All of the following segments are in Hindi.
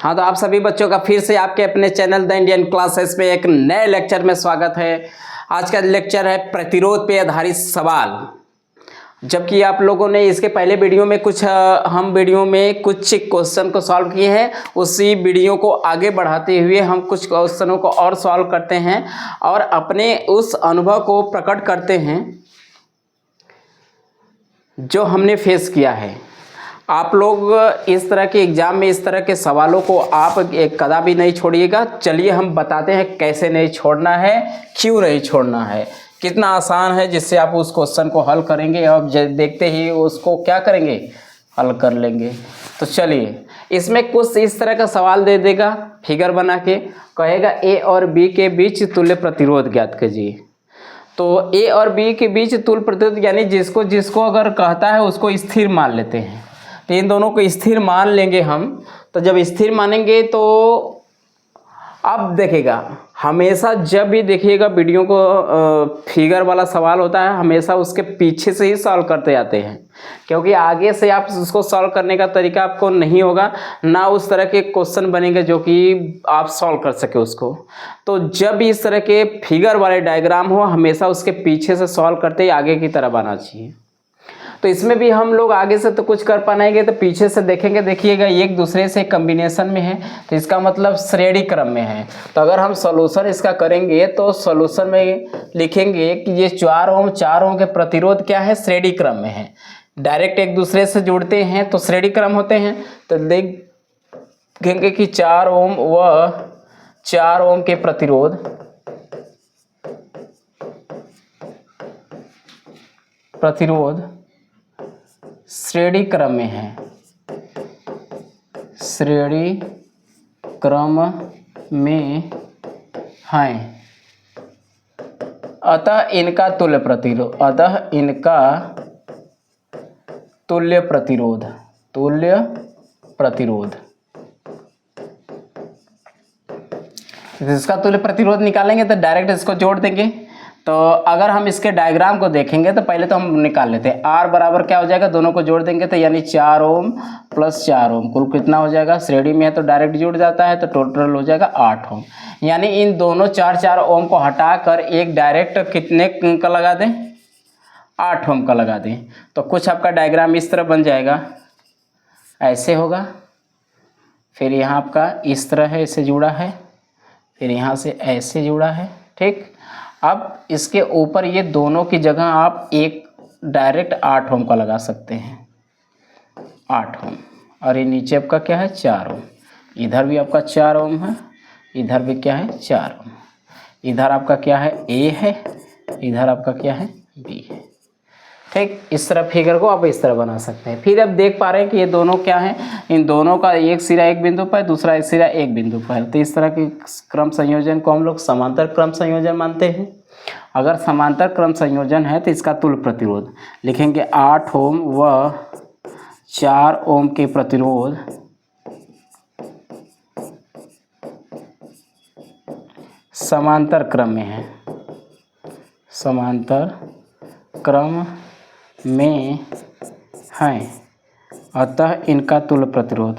हाँ, तो आप सभी बच्चों का फिर से आपके अपने चैनल द इंडियन क्लासेस में एक नए लेक्चर में स्वागत है। आज का लेक्चर है प्रतिरोध पे आधारित सवाल। जबकि आप लोगों ने इसके पहले वीडियो में कुछ क्वेश्चन को सॉल्व किए हैं, उसी वीडियो को आगे बढ़ाते हुए हम कुछ क्वेश्चनों को और सॉल्व करते हैं और अपने उस अनुभव को प्रकट करते हैं जो हमने फेस किया है। आप लोग इस तरह के एग्ज़ाम में इस तरह के सवालों को आप कदापि नहीं छोड़िएगा। चलिए हम बताते हैं कैसे नहीं छोड़ना है, क्यों नहीं छोड़ना है, कितना आसान है जिससे आप उस क्वेश्चन को हल करेंगे और देखते ही उसको क्या करेंगे, हल कर लेंगे। तो चलिए, इसमें कुछ इस तरह का सवाल दे देगा, फिगर बना के कहेगा ए और बी के बीच तुल्य प्रतिरोध ज्ञात कीजिए। तो ए और बी के बीच तुल्य प्रतिरोध यानी जिसको अगर कहता है उसको स्थिर मान लेते हैं। तो इन दोनों को स्थिर मान लेंगे हम। तो जब स्थिर मानेंगे तो अब देखिएगा, हमेशा जब भी देखिएगा वीडियो को फिगर वाला सवाल होता है, हमेशा उसके पीछे से ही सॉल्व करते जाते हैं, क्योंकि आगे से आप उसको सॉल्व करने का तरीका आपको नहीं होगा, ना उस तरह के क्वेश्चन बनेंगे जो कि आप सॉल्व कर सके उसको। तो जब भी इस तरह के फिगर वाले डायग्राम हो, हमेशा उसके पीछे से सॉल्व करते ही आगे की तरफ आना चाहिए। तो इसमें भी हम लोग आगे से तो कुछ कर पाएंगे, तो पीछे से देखेंगे। देखिएगा एक दूसरे से कॉम्बिनेशन में है, तो इसका मतलब श्रेणी क्रम में है। तो अगर हम सॉल्यूशन इसका करेंगे तो सॉल्यूशन में लिखेंगे कि ये 4 ओम के प्रतिरोध क्या है, श्रेणी क्रम में है। डायरेक्ट एक दूसरे से जुड़ते हैं तो श्रेणी क्रम होते हैं। तो देखेंगे कि 4 ओम व 4 ओम के प्रतिरोध श्रेणी क्रम में है, श्रेणी क्रम में है। अतः इनका तुल्य प्रतिरोध इसका तुल्य प्रतिरोध निकालेंगे तो डायरेक्ट इसको जोड़ देंगे। तो अगर हम इसके डायग्राम को देखेंगे तो पहले तो हम निकाल लेते हैं। R बराबर क्या हो जाएगा, दोनों को जोड़ देंगे तो यानी 4 ओम प्लस 4 ओम कुल कितना हो जाएगा, श्रेणी में है तो डायरेक्ट जुड़ जाता है, तो टोटल हो जाएगा 8 ओम। यानी इन दोनों 4 ओम को हटाकर एक डायरेक्ट कितने का लगा दें, 8 ओम का लगा दें। तो कुछ आपका डायग्राम इस तरह बन जाएगा, ऐसे होगा। फिर यहाँ आपका इस तरह है, इससे जुड़ा है, फिर यहाँ से ऐसे जुड़ा है, ठीक। अब इसके ऊपर ये दोनों की जगह आप एक डायरेक्ट 8 ओम का लगा सकते हैं, 8 ओम। और ये नीचे आपका क्या है, 4 ओम। इधर भी आपका 4 ओम है, इधर भी क्या है, 4 ओम। इधर आपका क्या है, ए है, इधर आपका क्या है, बी है, ठीक। इस तरह फिगर को आप इस तरह बना सकते हैं। फिर अब देख पा रहे हैं कि ये दोनों क्या हैं, इन दोनों का एक सिरा एक बिंदु पर, दूसरा एक सिरा एक बिंदु पर। तो इस तरह के क्रम संयोजन को हम लोग समांतर क्रम संयोजन मानते हैं। अगर समांतर क्रम संयोजन है तो इसका तुल्य प्रतिरोध लिखेंगे 8 ओम व 4 ओम के प्रतिरोध समांतर क्रम में है, समांतर क्रम में है। अतः इनका तुल्य प्रतिरोध,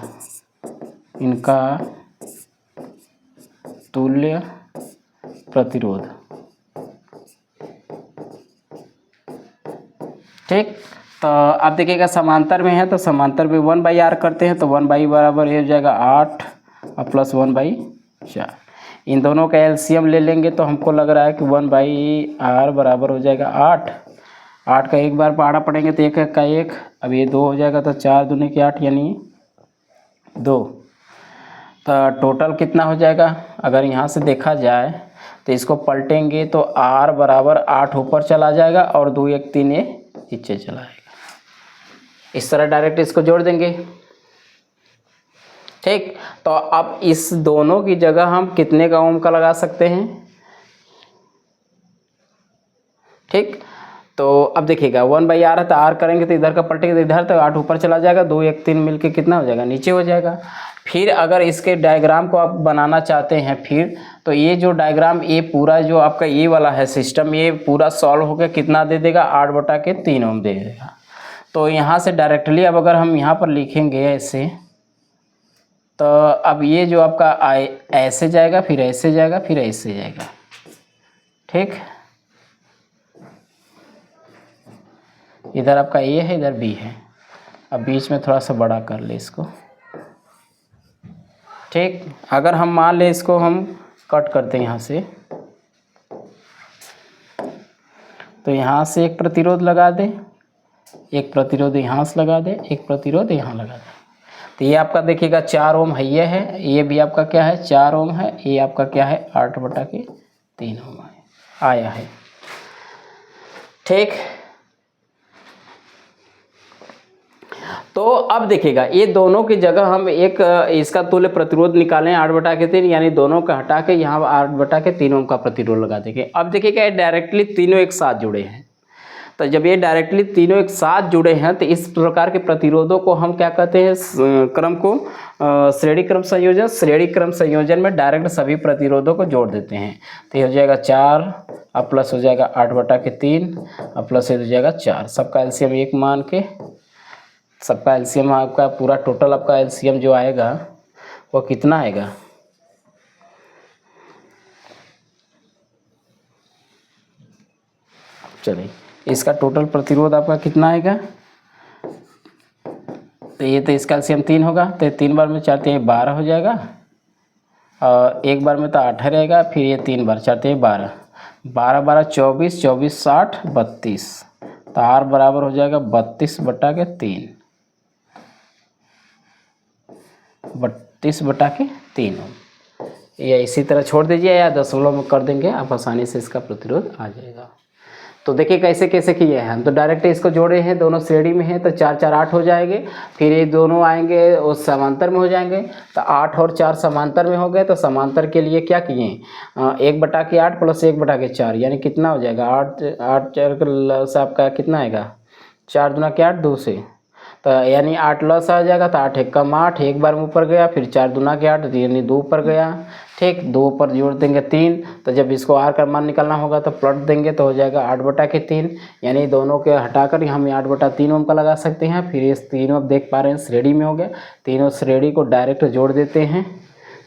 ठीक। तो आप देखिएगा समांतर में है तो समांतर में 1/r करते हैं, तो 1/, बराबर ये हो जाएगा 8 और प्लस 1/4। इन दोनों का एलसीएम ले लेंगे तो हमको लग रहा है कि 1/r बराबर हो जाएगा 8। 8 का एक बार पहाड़ा पड़ेंगे तो 1 का 1, अब ये 2 हो जाएगा, तो 4 दूनी के 8 यानी 2। तो टोटल कितना हो जाएगा, अगर यहाँ से देखा जाए तो इसको पलटेंगे तो r बराबर 8 ऊपर चला जाएगा और 2 1 3 ये नीचे चला आएगा। इस तरह डायरेक्ट इसको जोड़ देंगे, ठीक। तो अब इस दोनों की जगह हम कितने का ओम का लगा सकते हैं, ठीक। तो अब देखिएगा 1/r है तो r करेंगे तो इधर का पलटेंगे तो इधर, तो 8 ऊपर चला जाएगा, 2 1 3 मिलके कितना हो जाएगा, नीचे हो जाएगा। फिर अगर इसके डायग्राम को आप बनाना चाहते हैं फिर, तो ये जो डायग्राम, ये पूरा जो आपका ये वाला है सिस्टम, ये पूरा सॉल्व होकर कितना दे देगा, 8/3 ओम दे देगा। तो यहाँ से डायरेक्टली अब अगर हम यहाँ पर लिखेंगे ऐसे, तो अब ये जो आपका ऐसे जाएगा, फिर ऐसे जाएगा, फिर ऐसे जाएगा, ठीक। इधर आपका ए है, इधर बी है। अब बीच में थोड़ा सा बड़ा कर ले इसको, ठीक। अगर हम मान लें इसको हम कट करते हैं यहाँ से, तो यहाँ से एक प्रतिरोध लगा दें, एक प्रतिरोध यहाँ से लगा दें, एक प्रतिरोध यहाँ लगा दें। तो ये आपका देखिएगा 4 ओम है, ये भी आपका क्या है 4 ओम है, ये आपका क्या है 8/3 ओम आया है, ठीक। तो अब देखिएगा ये दोनों की जगह हम एक इसका तुल्य प्रतिरोध निकालें 8/3, यानी दोनों का हटा के यहाँ 8/3 ओम का प्रतिरोध लगा देंगे। अब देखिएगा ये डायरेक्टली तीनों एक साथ जुड़े हैं, तो जब ये डायरेक्टली तीनों एक साथ जुड़े हैं तो इस प्रकार के प्रतिरोधों को हम क्या कहते हैं, क्रम को श्रेणी क्रम संयोजन। श्रेणी क्रम संयोजन में डायरेक्ट सभी प्रतिरोधों को जोड़ देते हैं। तो ये हो जाएगा 4, अब प्लस हो जाएगा 8/3, अब प्लस हो जाएगा 4। सबका एलसीएम 1 मान के, सबका एलसीएम आपका पूरा टोटल आपका एलसीएम जो आएगा वो कितना आएगा, चलिए इसका टोटल प्रतिरोध आपका कितना आएगा, तो ये तो इसका एलसीएम 3 होगा, तो 3 बार में 4 3 12 हो जाएगा, और 1 बार में तो 8 रहेगा, फिर ये 3 बार 4 3 12, 12 12 24, 24 60 32, तो R बराबर हो जाएगा 32/3, 32/3 ओम। ये इसी तरह छोड़ दीजिए या दशमलव में कर देंगे, आप आसानी से इसका प्रतिरोध आ जाएगा। तो देखिए कैसे कैसे किए हैं हम, तो डायरेक्ट इसको जोड़े हैं, दोनों श्रेणी में हैं, तो 4 4 8 हो जाएंगे, फिर ये दोनों आएंगे वो समांतर में हो जाएंगे, तो 8 और 4 समांतर में हो गए। तो समांतर के लिए क्या किए, 1/8 प्लस 1/4, यानी कितना हो जाएगा 8 4 से आपका कितना आएगा 4 दूना 8 2 से, तो यानी 8 लस आ जाएगा, तो 8 1 कम 8, एक बार में ऊपर गया, फिर 4 दूना 8 यानी 2 ऊपर गया, ठीक। 2 पर जोड़ देंगे 3, तो जब इसको R का मान निकालना होगा तो प्लट देंगे, तो हो जाएगा 8/3, यानी दोनों के हटाकर हम 8/3 ओम का लगा सकते हैं। फिर ये तीनों आप देख पा रहे हैं श्रेणी में हो गया, तीनों श्रेणी को डायरेक्ट जोड़ देते हैं।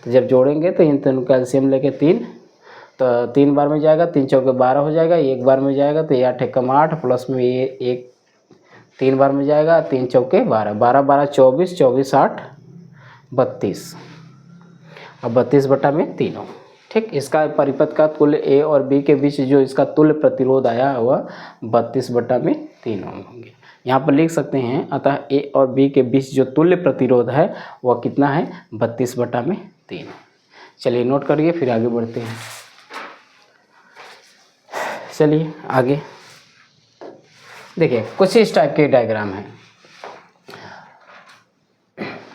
तो जब जोड़ेंगे तो इन तीनों का एलसीएम लेके 3, तो 3 बार में जाएगा, 3 चौके 12 हो जाएगा, 1 बार में जाएगा तो ये 8 1 8 प्लस में ये 1 3 बार में जाएगा, 3 चौके 12, 12 12 24, 24 8 32, अब 32/3 ओम, ठीक। इसका परिपथ का तुल्य ए और बी के बीच जो इसका तुल्य प्रतिरोध आया हुआ 32/3 ओम होंगे। यहाँ पर लिख सकते हैं, अतः ए और बी के बीच जो तुल्य प्रतिरोध है वह कितना है 32/3। चलिए नोट करिए, फिर आगे बढ़ते हैं। चलिए आगे देखिए, कुछ इस टाइप के डायग्राम हैं।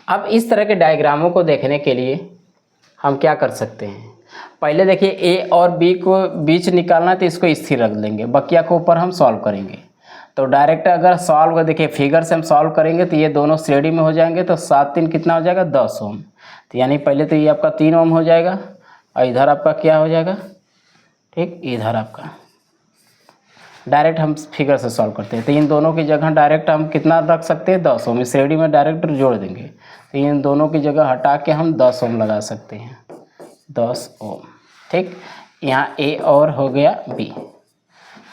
अब इस तरह के डायग्रामों को देखने के लिए हम क्या कर सकते हैं, पहले देखिए ए और बी को बीच निकालना, तो इसको स्थिर रख देंगे, बकिया को ऊपर हम सॉल्व करेंगे। तो डायरेक्ट अगर सॉल्व देखिए फिगर से हम सॉल्व करेंगे तो ये दोनों श्रेणी में हो जाएंगे, तो 7 3 कितना हो जाएगा 10 ओम। तो यानी पहले तो ये आपका 3 ओम हो जाएगा, और इधर आपका क्या हो जाएगा, ठीक, इधर आपका डायरेक्ट हम फिगर से सॉल्व करते हैं। तो इन दोनों की जगह डायरेक्ट हम कितना रख सकते हैं 10 ओम, इस श्रेणी में डायरेक्ट जोड़ देंगे, तो इन दोनों की जगह हटा के हम 10 ओम लगा सकते हैं, 10 ओम, ठीक। यहाँ ए और हो गया बी,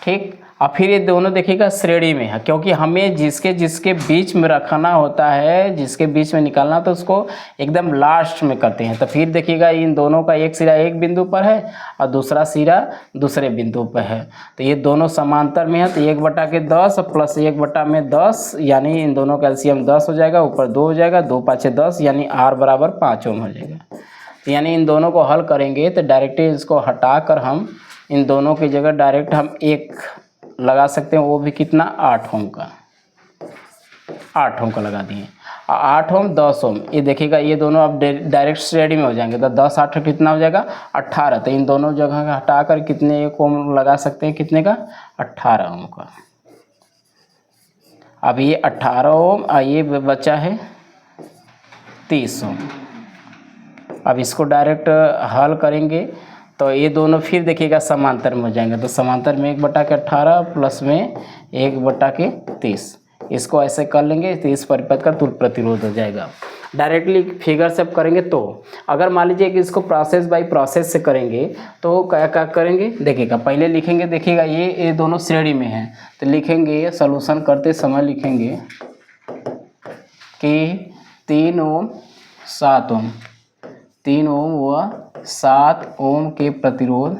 ठीक। और फिर ये दोनों देखिएगा श्रेणी में है, क्योंकि हमें जिसके जिसके बीच में रखना होता है, जिसके बीच में निकालना, तो उसको एकदम लास्ट में करते हैं। तो फिर देखिएगा इन दोनों का एक सिरा एक बिंदु पर है और दूसरा सिरा दूसरे बिंदु पर है, तो ये दोनों समांतर में है, तो 1/10 प्लस 1/10, यानी इन दोनों का एलसीएम 10 हो जाएगा, ऊपर 2 हो जाएगा, 2 5 10, यानी R बराबर 5 ओम हो जाएगा। तो यानी इन दोनों को हल करेंगे तो डायरेक्ट इसको हटाकर हम इन दोनों की जगह डायरेक्ट हम एक लगा सकते हैं, वो भी कितना 8 ओम का, 8 ओम का लगा दिए। 8 ओम 10 ओम, ये देखिएगा ये दोनों अब डायरेक्ट श्रेणी में हो जाएंगे, तो 10 8 कितना हो जाएगा 18। तो इन दोनों जगह का हटाकर कितने एक ओम लगा सकते हैं, कितने का 18 ओम का। अब ये 18 ओम और ये बचा है 30 ओम। अब इसको डायरेक्ट हल करेंगे तो ये दोनों फिर देखिएगा समांतर में हो जाएंगे, तो समांतर में 1/18 प्लस में 1/30, इसको ऐसे कर लेंगे तो इस परिपथ का तुल्य प्रतिरोध हो जाएगा। डायरेक्टली फिगर से करेंगे तो अगर मान लीजिए कि इसको प्रोसेस बाय प्रोसेस से करेंगे तो क्या क्या करेंगे देखिएगा। पहले लिखेंगे, देखिएगा ये दोनों श्रेणी में हैं तो लिखेंगे, सॉल्यूशन करते समय लिखेंगे कि 3 ओम 7 ओम, 3 ओम व 7 ओम के प्रतिरोध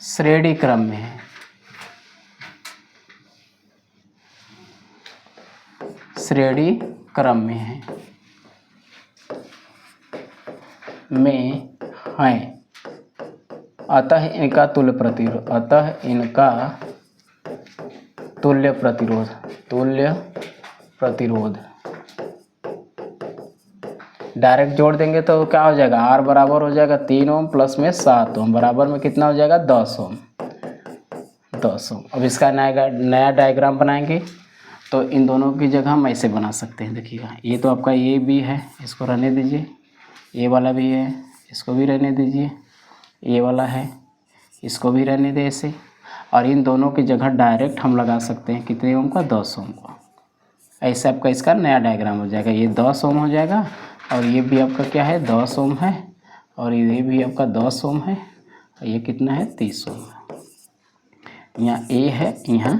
श्रेणी क्रम में है। श्रेणी क्रम में है अतः इनका तुल्य प्रतिरोध डायरेक्ट जोड़ देंगे तो क्या हो जाएगा, R बराबर हो जाएगा 3 ओम प्लस में 7 ओम बराबर में कितना हो जाएगा 10 ओम। अब इसका नया डायग्राम बनाएंगे तो इन दोनों की जगह हम ऐसे बना सकते हैं। देखिएगा ये तो आपका ये भी है, इसको रहने दीजिए, ये वाला भी है, इसको भी रहने दीजिए, ये वाला है, इसको भी रहने दे ऐसे, और इन दोनों की जगह डायरेक्ट हम लगा सकते हैं कितने ओम का, 10 ओम का। ऐसे आपका इसका नया डायग्राम हो जाएगा। ये 10 ओम हो जाएगा और ये भी आपका क्या है 10 ओम है, और ये भी आपका 10 ओम है, और ये कितना है 30 ओम है। यहाँ ए है, यहाँ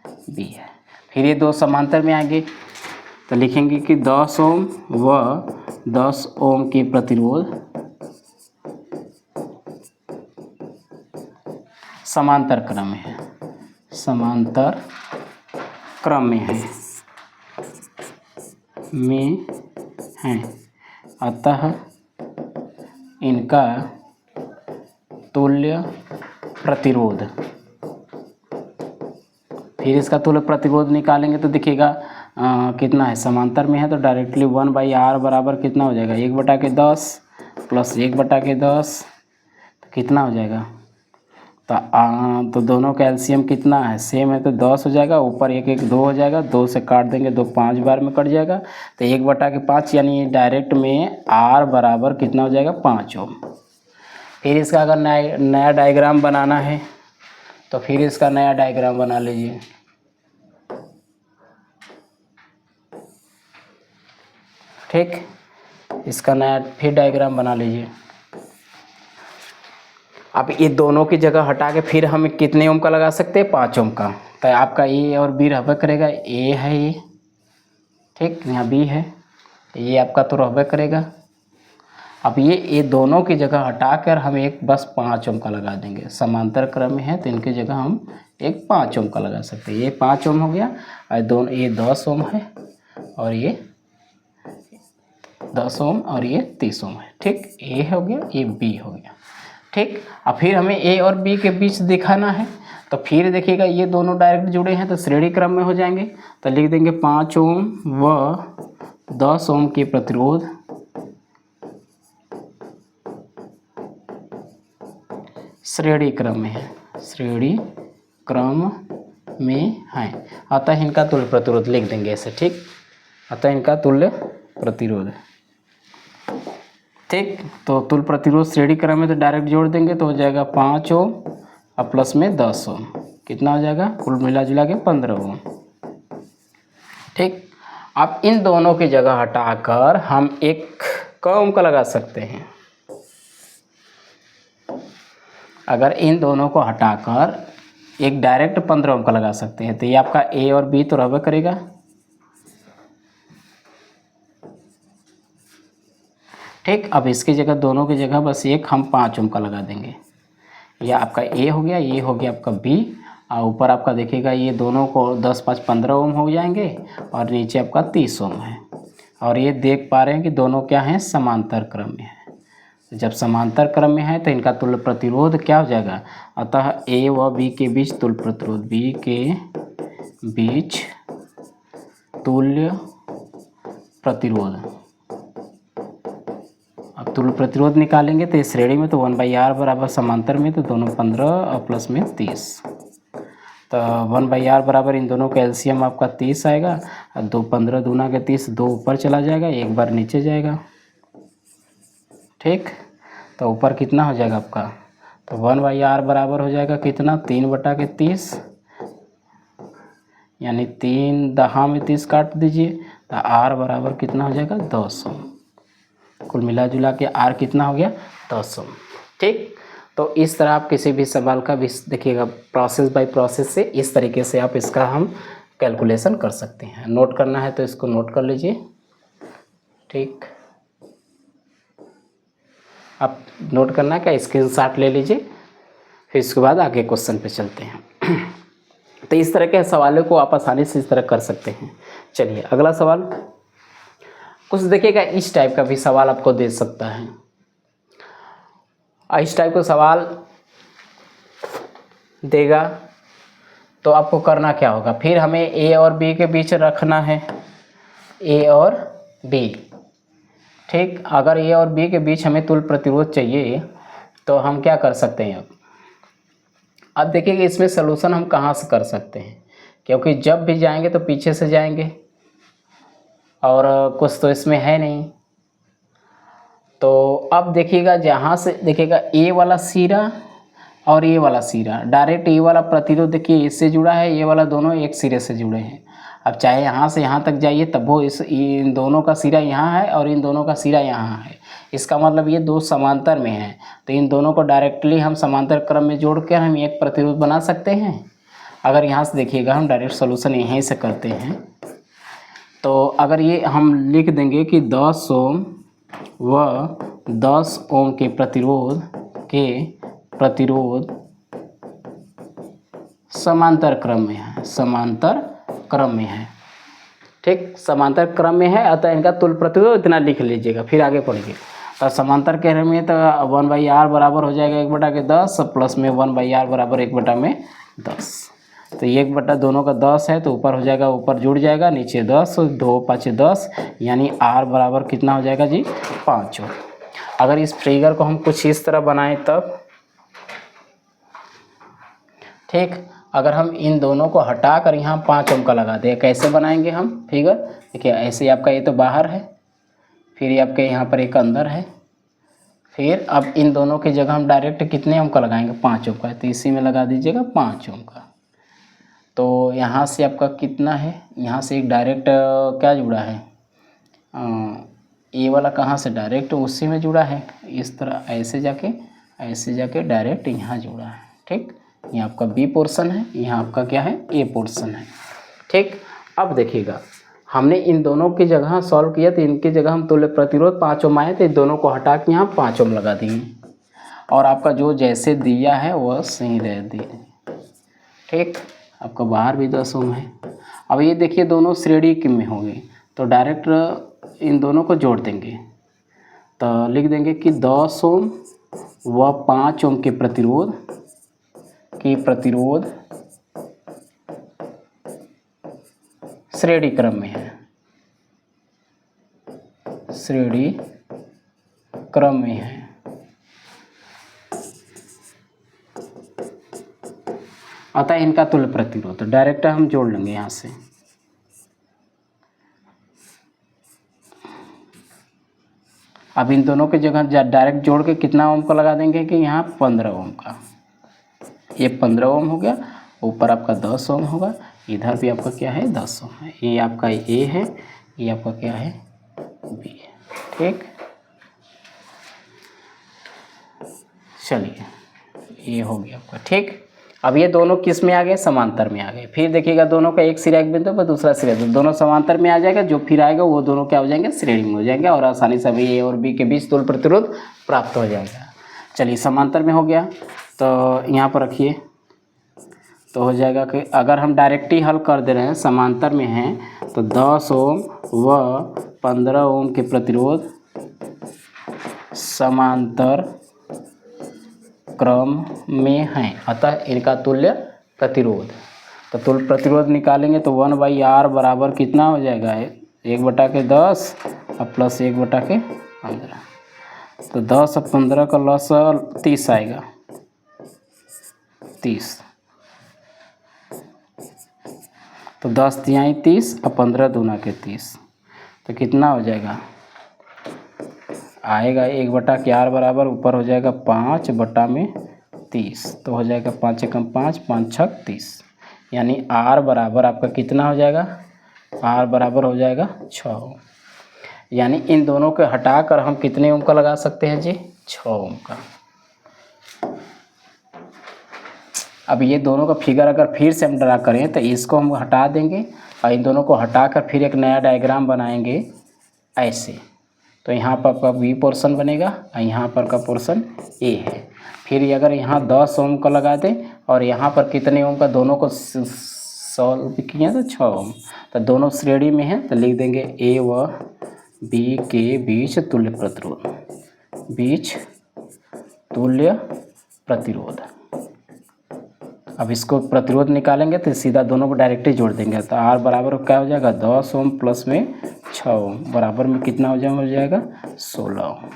बी है। फिर ये दो समांतर में आएंगे तो लिखेंगे कि 10 ओम व 10 ओम के प्रतिरोध समांतर क्रम में है, समांतर क्रम में है, अतः इनका तुल्य प्रतिरोध। फिर इसका तुल्य प्रतिरोध निकालेंगे तो देखिएगा कितना है, समांतर में है तो डायरेक्टली 1/r बराबर कितना हो जाएगा 1/10 प्लस 1/10 तो कितना हो जाएगा, तो दोनों का एलसीएम कितना है, सेम है तो 10 हो जाएगा, ऊपर 1 1 2 हो जाएगा, 2 से काट देंगे 2 5 बार में कट जाएगा तो 1/5 यानी डायरेक्ट में R बराबर कितना हो जाएगा 5 ओम। फिर इसका अगर नया डायग्राम बनाना है तो फिर इसका नया डायग्राम बना लीजिए। ठीक, इसका नया फिर डायग्राम बना लीजिए। अब ये दोनों की जगह हटा के फिर हम कितने ओम का लगा सकते हैं 5 ओम का। तो आपका ए और बी रहबे करेगा, ए है ये, ठीक, यहाँ बी है, ये आपका तो रहबे करेगा। अब ये दोनों की जगह हटाकर हम एक बस 5 ओम का लगा देंगे, समांतर क्रम में है तो इनकी जगह हम एक 5 ओम का लगा सकते हैं। ये 5 ओम हो गया और दोनों ये 10 ओम है और ये 10 ओम और ये 30 ओम है। ठीक, ए हो गया, ये बी हो गया। ठीक, अब फिर हमें ए और बी के बीच दिखाना है तो फिर देखिएगा ये दोनों डायरेक्ट जुड़े हैं तो श्रेणी क्रम में हो जाएंगे तो लिख देंगे 5 ओम व 10 ओम के प्रतिरोध श्रेणी क्रम में है, श्रेणी क्रम में है, अतः इनका तुल्य प्रतिरोध लिख देंगे ऐसे। ठीक, अतः इनका तुल्य प्रतिरोध। ठीक, तो तुल्य प्रतिरोध श्रेणी क्रम में तो डायरेक्ट जोड़ देंगे तो हो जाएगा 5 ओम और प्लस में 10 ओम, कितना हो जाएगा कुल मिला जुला के 15 ओम। ठीक, अब इन दोनों की जगह हटाकर हम एक ओम का लगा सकते हैं। अगर इन दोनों को हटाकर एक डायरेक्ट 15 ओम का लगा सकते हैं तो ये आपका ए और बी तो रहबे करेगा। ठीक, अब इसकी जगह दोनों की जगह बस एक हम 5 ओम का लगा देंगे। यह आपका ए हो गया, ये हो गया आपका बी, और ऊपर आपका देखिएगा ये दोनों को 10 5 15 ओम हो जाएंगे और नीचे आपका 30 ओम है। और ये देख पा रहे हैं कि दोनों क्या हैं, समांतर क्रम में है। जब समांतर क्रम में है तो इनका तुल्य प्रतिरोध क्या हो जाएगा, अतः ए व बी के बीच तुल्य प्रतिरोध, बी के बीच तुल्य प्रतिरोध। अब तुल्य प्रतिरोध निकालेंगे तो इस श्रेणी में तो 1/r बराबर, समांतर में तो दोनों 15 और प्लस में 30, तो 1/r बराबर इन दोनों का एलसीएम आपका 30 आएगा और 2 15 दूना के 30, 2 ऊपर चला जाएगा, एक बार नीचे जाएगा। ठीक, तो ऊपर कितना हो जाएगा आपका, तो 1/r बराबर हो जाएगा कितना 3/30, यानी 3 दहा में 30 काट दीजिए तो आर बराबर कितना हो जाएगा 10 ओम। कुल मिला जुला के आर कितना हो गया 10 ओम। ठीक, तो इस तरह आप किसी भी सवाल का भी देखिएगा प्रोसेस बाय प्रोसेस से इस तरीके से आप इसका हम कैलकुलेशन कर सकते हैं। नोट करना है तो इसको नोट कर लीजिए। ठीक, आप नोट करना है, स्क्रीनशॉट ले लीजिए, फिर इसके बाद आगे क्वेश्चन पे चलते हैं। तो इस तरह के सवालों को आप आसानी से इस तरह कर सकते हैं। चलिए अगला सवाल कुछ देखिएगा, इस टाइप का भी सवाल आपको दे सकता है। इस टाइप का सवाल देगा तो आपको करना क्या होगा, फिर हमें ए और बी के बीच रखना है, ए और बी। ठीक, अगर ए और बी के बीच हमें तुल्य प्रतिरोध चाहिए तो हम क्या कर सकते हैं। अब देखिए इसमें सलूशन हम कहाँ से कर सकते हैं, क्योंकि जब भी जाएंगे तो पीछे से जाएंगे और कुछ तो इसमें है नहीं। तो अब देखिएगा जहाँ से देखिएगा ए वाला सिरा और ये वाला सिरा, डायरेक्ट ये वाला प्रतिरोध देखिए इससे जुड़ा है, ये वाला दोनों एक सिरे से जुड़े हैं। अब चाहे यहाँ से यहाँ तक जाइए तब वो इन दोनों का सिरा यहाँ है और इन दोनों का सिरा यहाँ है। इसका मतलब ये दो समांतर में हैं, तो इन दोनों को डायरेक्टली हम समांतर क्रम में जोड़कर हम एक प्रतिरोध बना सकते हैं। अगर यहाँ से देखिएगा हम डायरेक्ट सोल्यूशन यहीं से करते हैं, तो अगर ये हम लिख देंगे कि 10 ओम व 10 ओम के प्रतिरोध समांतर क्रम में है, समांतर क्रम में है। ठीक, समांतर क्रम में है, अतः इनका तुल्य प्रतिरोध इतना लिख लीजिएगा, फिर आगे पढ़िए। तो समांतर क्रम में तो 1/r बराबर हो जाएगा 1/10 प्लस में 1/r बराबर 1/10। तो 1/, दोनों का 10 है तो ऊपर हो जाएगा, ऊपर जुड़ जाएगा, नीचे 10, 2 5 10, यानी r बराबर कितना हो जाएगा जी 5 ओम। अगर इस फिगर को हम कुछ इस तरह बनाएं तब, ठीक, अगर हम इन दोनों को हटा कर यहाँ 5 ओम का लगा दें, कैसे बनाएंगे हम फिगर, देखिए ऐसे आपका ये तो बाहर है, फिर ये आपके यहाँ पर एक अंदर है, फिर अब इन दोनों की जगह हम डायरेक्ट कितने ओम का लगाएंगे 5 ओम का, तो इसी में लगा दीजिएगा 5 ओम का। तो यहाँ से आपका कितना है, यहाँ से एक डायरेक्ट क्या जुड़ा है, ये वाला कहाँ से डायरेक्ट उसी में जुड़ा है, इस तरह ऐसे जाके डायरेक्ट यहाँ जुड़ा है। ठीक, ये आपका बी पोर्शन है, यहाँ आपका क्या है ए पोर्शन है। ठीक, अब देखिएगा हमने इन दोनों की जगह सॉल्व किया तो इनकी जगह हम तुल्य प्रतिरोध 5 ओम आए, तो इन दोनों को हटा के यहाँ 5 ओम लगा दिए और आपका जो जैसे दिया है वह सही रह दिए। ठीक, आपका बाहर भी 10 ओम है। अब ये देखिए दोनों श्रेणी में हो गए, तो डायरेक्ट इन दोनों को जोड़ देंगे, तो लिख देंगे कि 10 ओम व 5 ओम के प्रतिरोध श्रेणी क्रम में है, श्रेणी क्रम में है। अतः इनका तुल्य प्रतिरोध तो डायरेक्ट हम जोड़ लेंगे यहाँ से। अब इन दोनों की जगह डायरेक्ट जोड़ के कितना ओम का लगा देंगे कि यहाँ 15 ओम का, ये 15 ओम हो गया, ऊपर आपका 10 ओम होगा, इधर भी आपका क्या है 10 ओम है। ये आपका ए है, ये आपका क्या है बी है। ठीक, चलिए ये हो गया आपका। ठीक, अब ये दोनों किस में आ गए, समांतर में आ गए। फिर देखिएगा दोनों का एक सिरा एक बिंदु पर दूसरा सिरा, दोनों समांतर में आ जाएगा, जो फिर आएगा वो दोनों क्या हो जाएंगे श्रेणी में हो जाएंगे और आसानी से अभी ए और बी के बीच तुल्य प्रतिरोध प्राप्त हो जाएगा। चलिए समांतर में हो गया, तो यहाँ पर रखिए, तो हो जाएगा कि अगर हम डायरेक्ट ही हल कर दे रहे हैं, समांतर में हैं, तो 10 ओम व 15 ओम के प्रतिरोध समांतर क्रम में हैं, अतः इनका तुल्य प्रतिरोध। तो तुल्य प्रतिरोध निकालेंगे तो 1/r बराबर कितना हो जाएगा 1/10 और प्लस 1/15, तो 10 और 15 का लॉस 30 आएगा, 30, तो 10 तिहाई 30 और 15 दूना के 30, तो कितना हो जाएगा आएगा 1/r बराबर ऊपर हो जाएगा 5/30, तो हो जाएगा 5 एकम 5, 5 छक 30, यानी R बराबर आपका कितना हो जाएगा, R बराबर हो जाएगा 6 ओम। यानी इन दोनों को हटाकर हम कितने ओम का लगा सकते हैं जी, 6 ओम का। अब ये दोनों का फिगर अगर फिर से हम ड्रा करें तो इसको हम हटा देंगे और इन दोनों को हटाकर फिर एक नया डायग्राम बनाएंगे ऐसे। तो यहाँ पर आपका बी पोर्शन बनेगा और यहाँ पर का पोर्शन ए है। फिर अगर यहाँ 10 ओम का लगा दें और यहाँ पर कितने ओम का, दोनों को सॉल्व किया तो 6 ओम, तो दोनों श्रेणी में है तो लिख देंगे ए व बी के बीच तुल्य प्रतिरोध, बीच तुल्य प्रतिरोध। अब इसको प्रतिरोध निकालेंगे तो सीधा दोनों को डायरेक्टली जोड़ देंगे तो R बराबर क्या हो जाएगा, 10 ओम प्लस में 6 ओम बराबर में कितना हो जाएगा 16 ओम।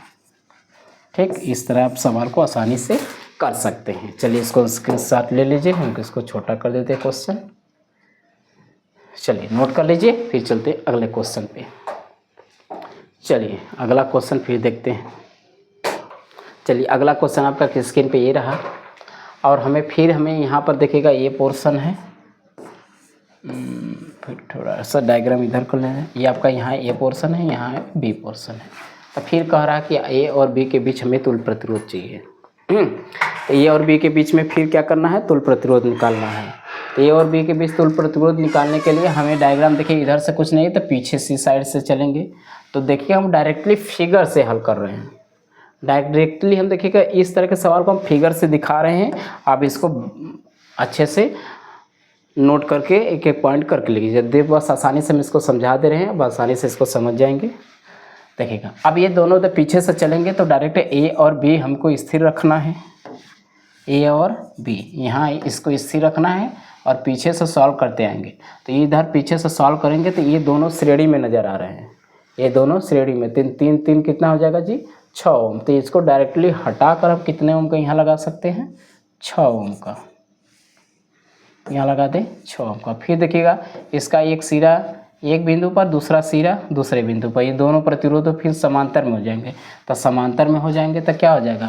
ठीक, इस तरह आप सवाल को आसानी से कर सकते हैं। चलिए इसको स्क्रीनशॉट ले लीजिए, हम इसको छोटा कर देते हैं क्वेश्चन। चलिए नोट कर लीजिए, फिर चलते हैं अगले क्वेश्चन पे। चलिए अगला क्वेश्चन फिर देखते हैं। चलिए अगला क्वेश्चन आपका स्क्रीन पे ये रहा और हमें यहाँ पर देखिएगा ये पोर्शन है। फिर थोड़ा सा डायग्राम इधर कर लेना है। ये आपका यहाँ ए पोर्शन है, यहाँ बी पोर्शन है। तो फिर कह रहा है कि ए और बी के बीच हमें तुल्य प्रतिरोध चाहिए। तो ए और बी के बीच में फिर क्या करना है, तुल्य प्रतिरोध निकालना है। तो ए और बी के बीच तुल्य प्रतिरोध निकालने के लिए हमें डायग्राम देखिए इधर से कुछ नहीं तो पीछे सी साइड से चलेंगे। तो देखिए हम डायरेक्टली फिगर से हल कर रहे हैं। डायरेक्टली हम देखिएगा इस तरह के सवाल को हम फिगर से दिखा रहे हैं। आप इसको अच्छे से नोट करके एक एक पॉइंट करके लीजिए। जब बस आसानी से हम इसको समझा दे रहे हैं, अब आसानी से इसको समझ जाएंगे। देखिएगा अब ये दोनों तो पीछे से चलेंगे तो डायरेक्ट ए और बी हमको स्थिर रखना है। ए और बी यहाँ इसको स्थिर रखना है और पीछे से सॉल्व करते आएंगे। तो इधर पीछे से सॉल्व करेंगे तो ये दोनों श्रेणी में नज़र आ रहे हैं। ये दोनों श्रेणी में तीन कितना हो जाएगा जी, 6 ओम। तो इसको डायरेक्टली हटाकर हम कितने ओम का यहाँ लगा सकते हैं, 6 ओम का यहाँ लगा दें 6 ओम का। फिर देखिएगा इसका एक सिरा एक बिंदु पर, दूसरा सिरा दूसरे बिंदु पर, ये दोनों प्रतिरोध फिर समांतर में हो जाएंगे। तो समांतर में हो जाएंगे तो क्या हो जाएगा,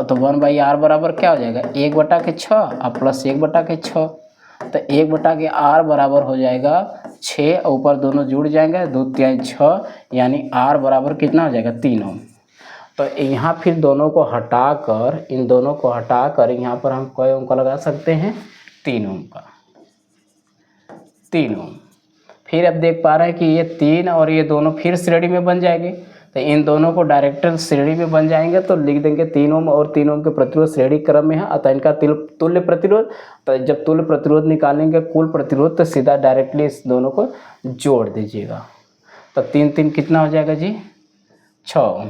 तो 1/r बराबर क्या हो जाएगा, 1/6 और प्लस 1/6। तो 1/r बराबर हो जाएगा 6 और ऊपर दोनों जुड़ जाएंगे 2 3 6, यानी r बराबर कितना हो जाएगा 3 ओम। तो यहाँ फिर दोनों को हटाकर, इन दोनों को हटाकर यहाँ पर हम कई ओम का लगा सकते हैं, 3 ओम का, 3 ओम। फिर अब देख पा रहे हैं कि ये 3 और ये दोनों फिर श्रेणी में बन जाएंगे। तो इन दोनों को डायरेक्ट श्रेणी में बन जाएंगे तो लिख देंगे 3 ओम और 3 ओम के प्रतिरोध श्रेणी क्रम में है, अतः इनका तुल्य प्रतिरोध। तो जब तुल्य प्रतिरोध निकालेंगे कुल प्रतिरोध तो सीधा डायरेक्टली इस दोनों को जोड़ दीजिएगा। तो 3 कितना हो जाएगा जी, 6 ओम।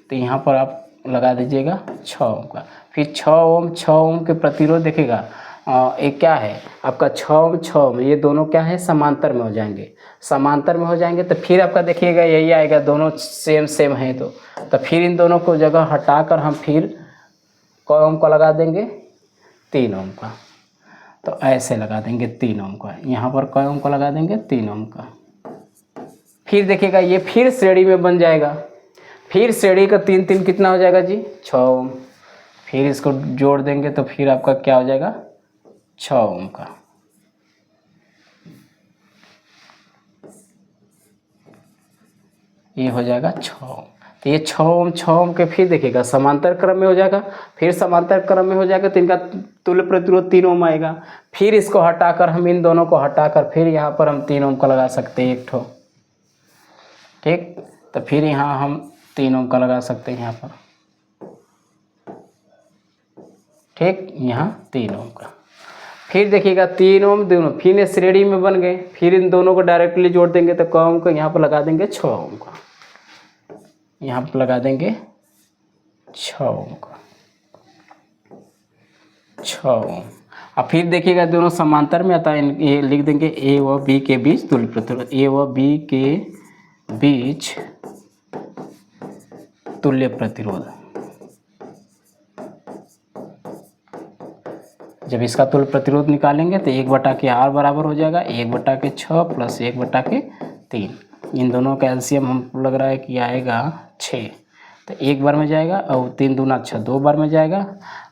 तो यहाँ पर आप लगा दीजिएगा 6 ओम का। फिर 6 ओम के प्रतिरोध देखिएगा एक क्या है आपका 6 ओम, ये दोनों क्या है समांतर में हो जाएंगे। समांतर में हो जाएंगे तो फिर आपका देखिएगा यही आएगा, दोनों सेम है। तो फिर इन दोनों को जगह हटाकर हम फिर क ओम का लगा देंगे, 3 ओम का। तो ऐसे लगा देंगे 3 ओम का, यहाँ पर क ओम का लगा देंगे 3 ओम का। फिर देखिएगा ये फिर श्रेणी में बन जाएगा। फिर श्रेणी का 3 कितना हो जाएगा जी, 6 ओम। फिर इसको जोड़ देंगे तो फिर आपका क्या हो जाएगा, 6 ओम का। ये हो जाएगा 6 ओम। तो ये 6 ओम के फिर देखिएगा समांतर क्रम में हो जाएगा। फिर समांतर क्रम में हो जाएगा तो इनका तुल्य प्रतिरोध 3 ओम आएगा। फिर इसको हटाकर हम इन दोनों को हटाकर फिर यहाँ पर हम 3 ओम का लगा सकते हैं एक ठो। ठीक, तो फिर यहाँ हम 3 ओम का लगा सकते हैं यहाँ पर। ठीक, यहाँ 3 ओम का। फिर देखिएगा 3 ओम दोनों फिर श्रेणी में बन गए। फिर इन दोनों को डायरेक्टली जोड़ देंगे तो क ओम को यहाँ पर लगा देंगे 6 ओम का, यहाँ पर लगा देंगे 6 ओम का, 6 ओम। अब फिर देखिएगा दोनों समांतर में आता है, ये लिख देंगे ए व बी के बीच तुल्य प्रतिरोध, ए व बी के बीच तुल्य प्रतिरोध। जब इसका तुल्य प्रतिरोध निकालेंगे तो 1/r बराबर हो जाएगा 1/6 प्लस 1/3। इन दोनों का एलसीएम हम लग रहा है कि आएगा 6। तो एक बार में जाएगा और 3 दूना 6 2 बार में जाएगा।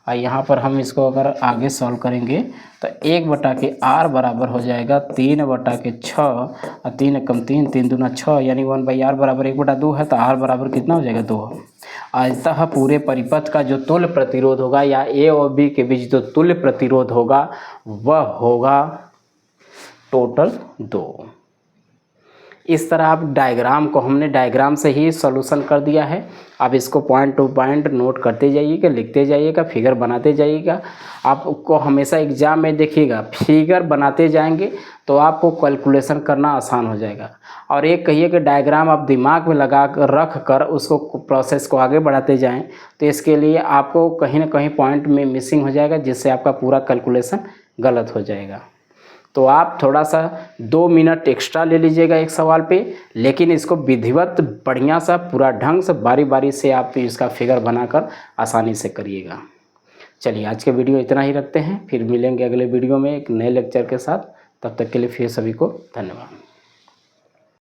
और यहाँ पर हम इसको अगर आगे सॉल्व करेंगे तो 1/r बराबर हो जाएगा 3/6 और 3 एकम 3 3 दूना 6 यानी 1/r बराबर 1/2 है। तो r बराबर कितना हो जाएगा 2। अतः पूरे परिपथ का जो तुल्य प्रतिरोध होगा या a और b के बीच जो तुल्य प्रतिरोध होगा वह होगा टोटल 2। इस तरह आप डायग्राम को, हमने डायग्राम से ही सॉल्यूशन कर दिया है। आप इसको पॉइंट टू पॉइंट नोट करते जाइएगा, लिखते जाइएगा, फिगर बनाते जाइएगा। आपको हमेशा एग्जाम में देखिएगा फिगर बनाते जाएंगे तो आपको कैलकुलेशन करना आसान हो जाएगा। और एक कहिए कि डायग्राम आप दिमाग में लगा कर रख कर उसको प्रोसेस को आगे बढ़ाते जाएं तो इसके लिए आपको कहीं ना कहीं पॉइंट में मिसिंग हो जाएगा, जिससे आपका पूरा कैलकुलेशन गलत हो जाएगा। तो आप थोड़ा सा 2 मिनट एक्स्ट्रा ले लीजिएगा एक सवाल पे, लेकिन इसको विधिवत बढ़िया सा पूरा ढंग से बारी बारी से आप इसका फिगर बनाकर आसानी से करिएगा। चलिए आज के वीडियो इतना ही रखते हैं, फिर मिलेंगे अगले वीडियो में एक नए लेक्चर के साथ। तब तक के लिए फिर सभी को धन्यवाद।